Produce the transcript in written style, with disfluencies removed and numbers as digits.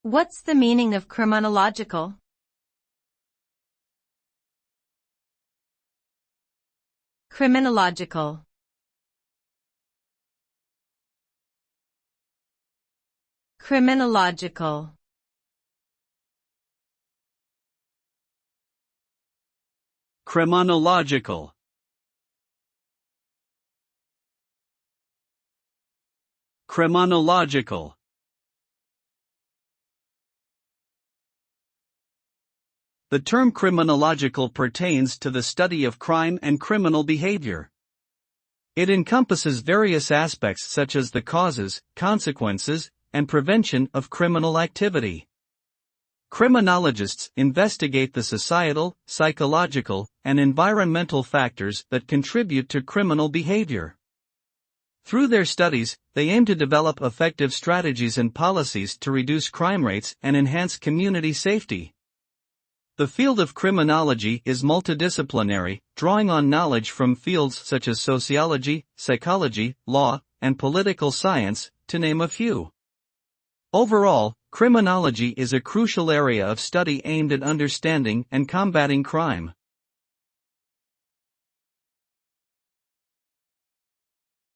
What's the meaning of criminological? Criminological. Criminological. Criminological. Criminological. The term criminological pertains to the study of crime and criminal behavior. It encompasses various aspects such as the causes, consequences, and prevention of criminal activity. Criminologists investigate the societal, psychological, and environmental factors that contribute to criminal behavior. Through their studies, they aim to develop effective strategies and policies to reduce crime rates and enhance community safety. The field of criminology is multidisciplinary, drawing on knowledge from fields such as sociology, psychology, law, and political science, to name a few. Overall, criminology is a crucial area of study aimed at understanding and combating crime.